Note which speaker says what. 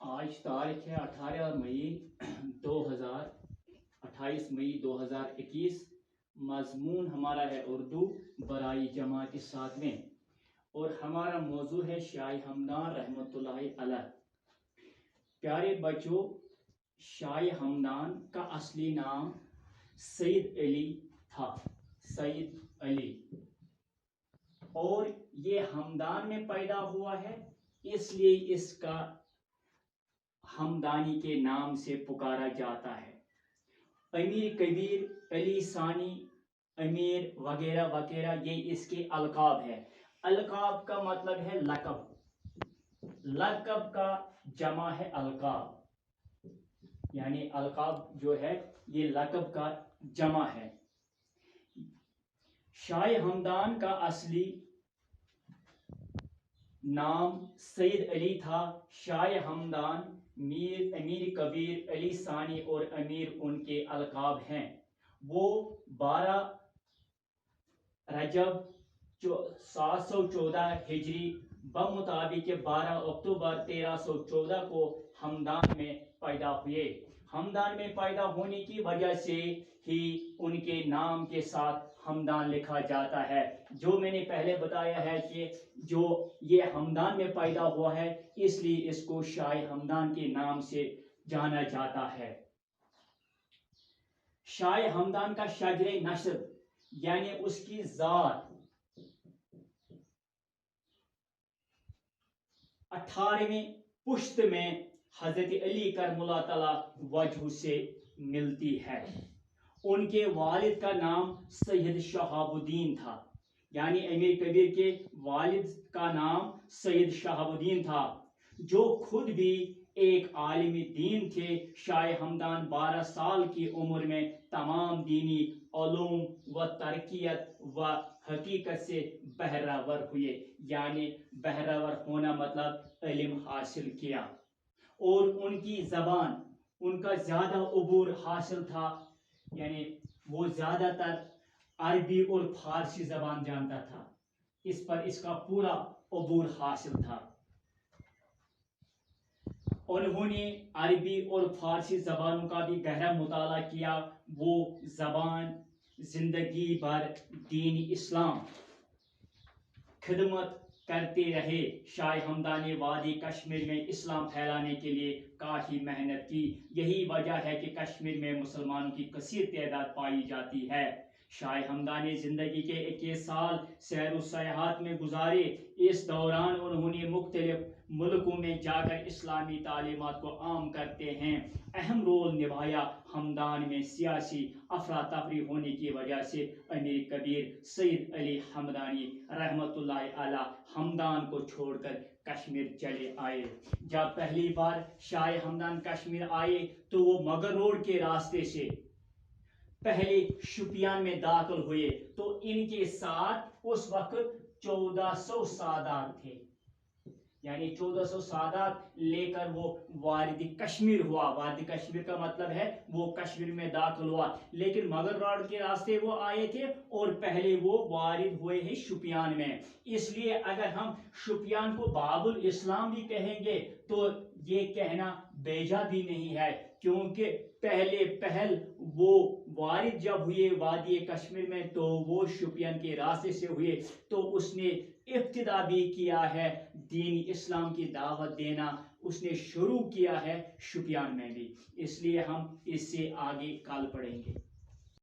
Speaker 1: آج تاریخ ہے 28 مئی 2021۔ مضمون ہمارا ہے اردو برائی جماعت ساتویں، اور ہمارا موضوع ہے شاہ ہمدان رحمۃ اللہ علیہ۔ پیارے بچوں، شاہ ہمدان کا اصلی نام سید علی تھا، سید علی، اور یہ ہمدان میں پیدا ہوا ہے، اس لیے اس کا ہمدانی کے نام سے پکارا جاتا ہے۔ امیر کبیر، علی ثانی، امیر وغیرہ وغیرہ یہ اس کے القاب ہے۔ القاب کا مطلب ہے لقب، لقب کا جمع ہے القاب، یعنی القاب جو ہے یہ لقب کا جمع ہے۔ شاہ ہمدان کا اصلی نام سید علی تھا۔ شاہ ہمدان، امیر کبیر، علی ثانی اور امیر ان کے القاب ہیں۔ وہ 12 رجب 714 ہجری بمطابق 12 اکتوبر 1314 کو ہمدان میں پیدا ہوئے۔ ہمدان میں پیدا ہونے کی وجہ سے ہی ان کے نام کے ساتھ ہمدان لکھا جاتا ہے۔ جو میں نے پہلے بتایا ہے کہ جو یہ ہمدان میں پیدا ہوا ہے، اس لیے اس کو شاہ ہمدان کے نام سے جانا جاتا ہے۔ شاہ ہمدان کا شجر نسب یعنی اس کی ذات 18ویں پشت میں حضرت علی کرم اللہ تعالی وجہ سے ملتی ہے۔ ان کے والد کا نام سید شہاب الدین تھا، یعنی امیر کبیر کے والد کا نام سید شہاب الدین تھا، جو خود بھی ایک عالم دین تھے۔ شاہ ہمدان 12 سال کی عمر میں تمام دینی علوم و ترقیت و حقیقت سے بہرور ہوئے، یعنی بہرور ہونا مطلب علم حاصل کیا، اور ان کی زبان، ان کا زیادہ عبور حاصل تھا، یعنی وہ زیادہ تر عربی اور فارسی زبان جانتا تھا، اس کا پورا عبور حاصل تھا۔ انہوں نے عربی اور فارسی زبانوں کا بھی گہرا مطالعہ کیا۔ وہ زبان زندگی بھر دین اسلام خدمت کرتے رہے۔ شاہ ہمدان نے وادی کشمیر میں اسلام پھیلانے کے لیے کافی محنت کی، یہی وجہ ہے کہ کشمیر میں مسلمانوں کی کثیر تعداد پائی جاتی ہے۔ شاہ ہمدان نے زندگی کے 21 سال سیر و سیاحت میں گزارے۔ اس دوران انہوں نے مختلف ملکوں میں جا کر اسلامی تعلیمات کو عام کرتے ہیں اہم رول نبھایا۔ ہمدان میں سیاسی افراتفری ہونے کی وجہ سے امیر کبیر سید علی ہمدانی رحمۃ اللہ علیہ ہمدان کو چھوڑ کر کشمیر چلے آئے۔ جب پہلی بار شاہ ہمدان کشمیر آئے تو وہ مغل روڈ کے راستے سے پہلے شوپیان میں داخل ہوئے، تو ان کے ساتھ اس وقت 1400 سادات تھے، یعنی 1400 سادات لے کر وہ وارد کشمیر ہوا۔ وارد کشمیر کا مطلب ہے وہ کشمیر میں داخل ہوا، لیکن مغل روڈ کے راستے وہ آئے تھے اور پہلے وہ وارد ہوئے ہیں شوپیان میں۔ اس لیے اگر ہم شوپیان کو باب الاسلام بھی کہیں گے تو یہ کہنا بیجا بھی نہیں ہے، کیونکہ پہل وہ وارد جب ہوئے وادی کشمیر میں تو وہ شوپیان کے راستے سے ہوئے، تو اس نے ابتدا بھی کیا ہے دین اسلام کی دعوت دینا، اس نے شروع کیا ہے شوپیان میں بھی، اس لیے ہم اس سے آگے کل پڑھیں گے۔